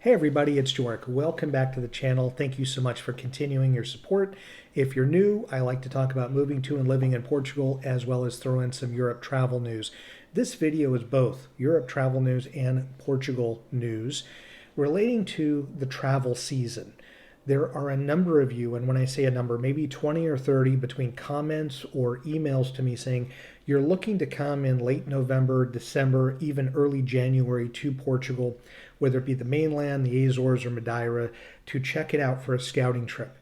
Hey everybody, it's Jork. Welcome back to the channel. Thank you so much for continuing your support. If you're new, I like to talk about moving to and living in Portugal as well as throw in some Europe travel news. This video is both Europe travel news and Portugal news relating to the travel season. There are a number of you, and when I say a number, maybe 20 or 30 between comments or emails to me saying you're looking to come in late November, December, even early January to Portugal, whether it be the mainland, the Azores, or Madeira, to check it out for a scouting trip.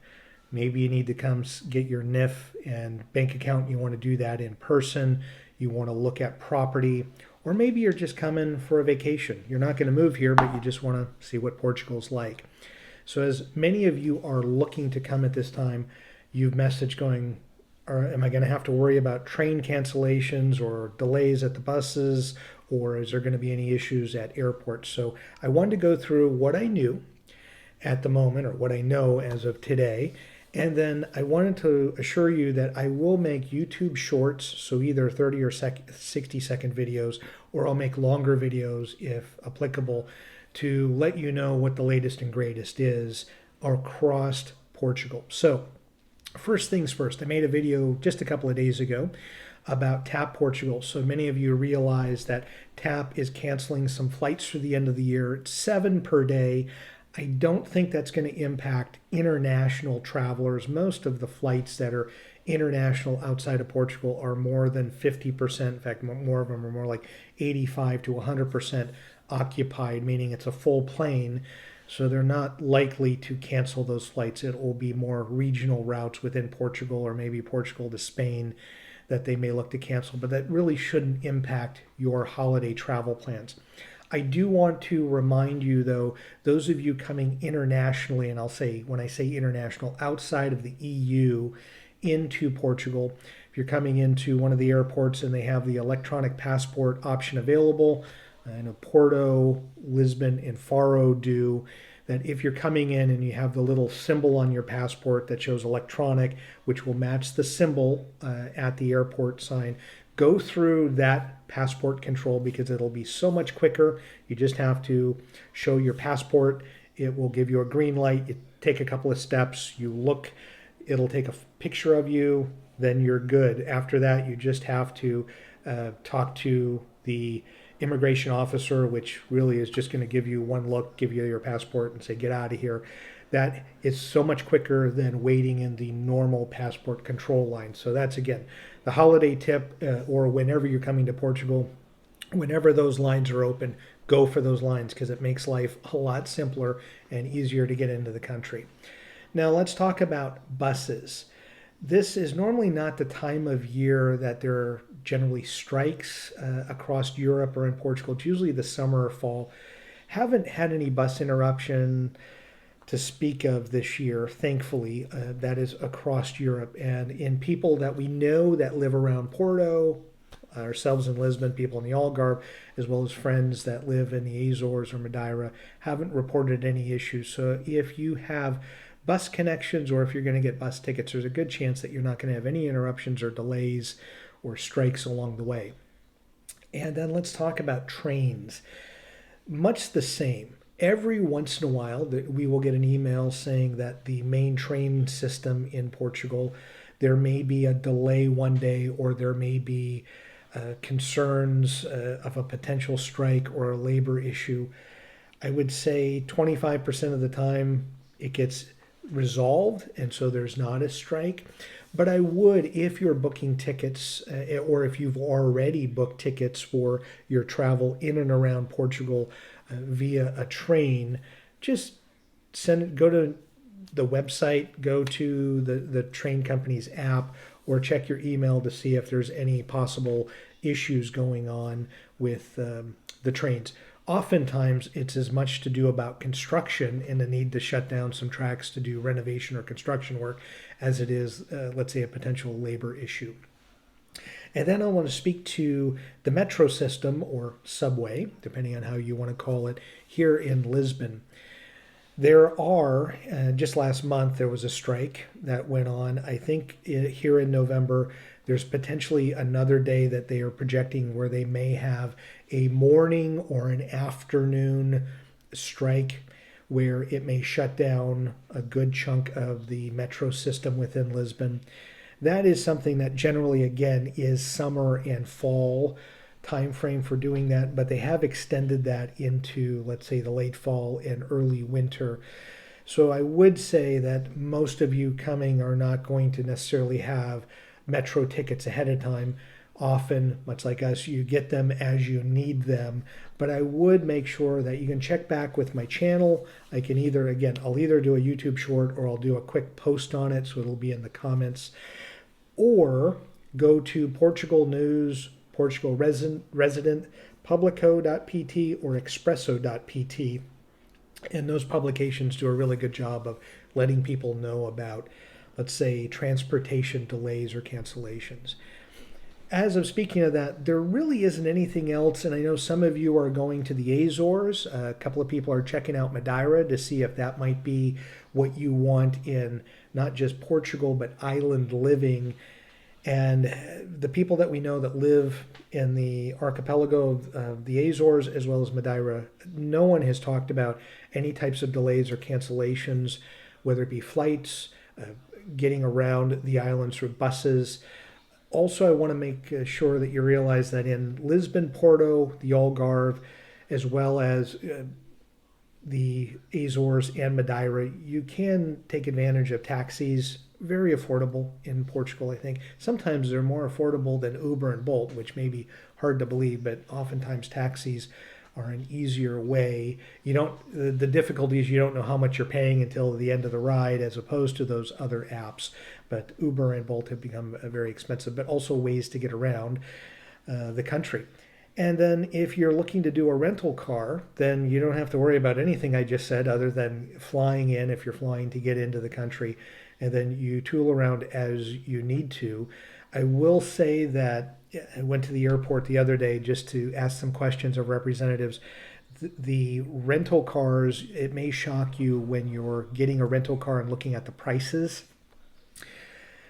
Maybe you need to come get your NIF and bank account. You want to do that in person. You want to look at property. Or maybe you're just coming for a vacation. You're not going to move here, but you just want to see what Portugal's like. So as many of you are looking to come at this time, you've messaged going, am I going to have to worry about train cancellations or delays at the buses, or is there going to be any issues at airports? So I wanted to go through what I knew at the moment, or what I know as of today, and then I wanted to assure you that I will make YouTube shorts, so either 30 or 60-second videos, or I'll make longer videos if applicable, to let you know what the latest and greatest is across Portugal. So first things first, I made a video just a couple of days ago about TAP Portugal. So many of you realize that TAP is canceling some flights for the end of the year. It's 7 per day. I don't think that's going to impact international travelers. Most of the flights that are international outside of Portugal are more than 50%. In fact, more of them are more like 85 to 100% occupied, meaning it's a full plane. So they're not likely to cancel those flights. It will be more regional routes within Portugal, or maybe Portugal to Spain, that they may look to cancel, but that really shouldn't impact your holiday travel plans. I do want to remind you, though, those of you coming internationally, and I'll say, when I say international, outside of the EU into Portugal, if you're coming into one of the airports and they have the electronic passport option available, I know Porto, Lisbon, and Faro do, that if you're coming in and you have the little symbol on your passport that shows electronic, which will match the symbol at the airport sign, go through that passport control because it'll be so much quicker. You just have to show your passport. It will give you a green light. You take a couple of steps. You look. It'll take a picture of you. Then you're good. After that, you just have to talk to the immigration officer, which really is just going to give you one look, give you your passport, and say, get out of here. That is so much quicker than waiting in the normal passport control line. So that's, again, the holiday tip, or whenever you're coming to Portugal, whenever those lines are open, go for those lines because it makes life a lot simpler and easier to get into the country. Now let's talk about buses. This is normally not the time of year that there are generally strikes across Europe or in Portugal. It's usually the summer or fall. Haven't had any bus interruption to speak of this year, thankfully. That is across Europe. And in people that we know that live around Porto, ourselves in Lisbon, people in the Algarve, as well as friends that live in the Azores or Madeira, haven't reported any issues. So if you have bus connections, or if you're going to get bus tickets, there's a good chance that you're not going to have any interruptions or delays or strikes along the way. And then let's talk about trains. Much the same. Every once in a while, we will get an email saying that the main train system in Portugal, there may be a delay one day, or there may be concerns of a potential strike or a labor issue. I would say 25% of the time it gets resolved, and so there's not a strike. But I would, if you're booking tickets, or if you've already booked tickets for your travel in and around Portugal via a train, just go to the website, go to the train company's app, or check your email to see if there's any possible issues going on with the trains. Oftentimes, it's as much to do about construction and the need to shut down some tracks to do renovation or construction work as it is, let's say, a potential labor issue. And then I want to speak to the metro system, or subway, depending on how you want to call it, here in Lisbon. There are, just last month, there was a strike that went on. I think here in November, there's potentially another day that they are projecting where they may have a morning or an afternoon strike. where it may shut down a good chunk of the metro system within Lisbon. That is something that generally, again, is summer and fall time frame for doing that, but they have extended that into, let's say, the late fall and early winter. So I would say that most of you coming are not going to necessarily have metro tickets ahead of time. Often, much like us, you get them as you need them. But I would make sure that you can check back with my channel. I can either, again, I'll either do a YouTube short or I'll do a quick post on it, so it'll be in the comments. Or go to Portugal News, Portugal Resident, Publico.pt or Expresso.pt. And those publications do a really good job of letting people know about, let's say, transportation delays or cancellations. As of speaking of that, there really isn't anything else, and I know some of you are going to the Azores. A couple of people are checking out Madeira to see if that might be what you want in not just Portugal, but island living. And the people that we know that live in the archipelago of the Azores as well as Madeira, no one has talked about any types of delays or cancellations, whether it be flights, getting around the islands through buses. Also, I want to make sure that you realize that in Lisbon, Porto, the Algarve, as well as the Azores and Madeira, you can take advantage of taxis. Very affordable in Portugal, I think. Sometimes they're more affordable than Uber and Bolt, which may be hard to believe, but oftentimes taxis are an easier way. The difficulty is you don't know how much you're paying until the end of the ride, as opposed to those other apps. But Uber and Bolt have become very expensive, but also ways to get around the country. And then if you're looking to do a rental car, then you don't have to worry about anything I just said other than flying in if you're flying to get into the country, and then you tool around as you need to. I will say that I went to the airport the other day just to ask some questions of representatives. The rental cars, it may shock you when you're getting a rental car and looking at the prices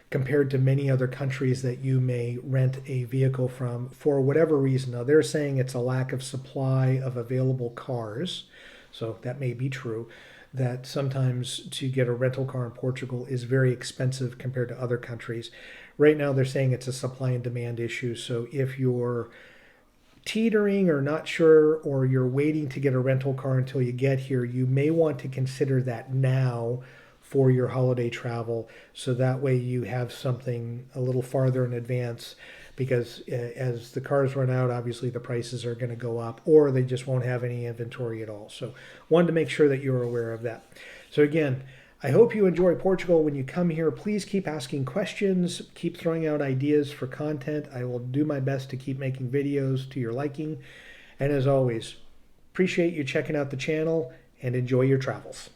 compared to many other countries that you may rent a vehicle from for whatever reason. Now, they're saying it's a lack of supply of available cars, so that may be true, that sometimes to get a rental car in Portugal is very expensive compared to other countries. Right now, they're saying it's a supply and demand issue, so if you're teetering or not sure, or you're waiting to get a rental car until you get here, you may want to consider that now for your holiday travel, so that way you have something a little farther in advance, because as the cars run out, obviously the prices are going to go up, or they just won't have any inventory at all. So wanted to make sure that you're aware of that. So again, I hope you enjoy Portugal. When you come here, please keep asking questions, keep throwing out ideas for content. I will do my best to keep making videos to your liking. And as always, appreciate you checking out the channel and enjoy your travels.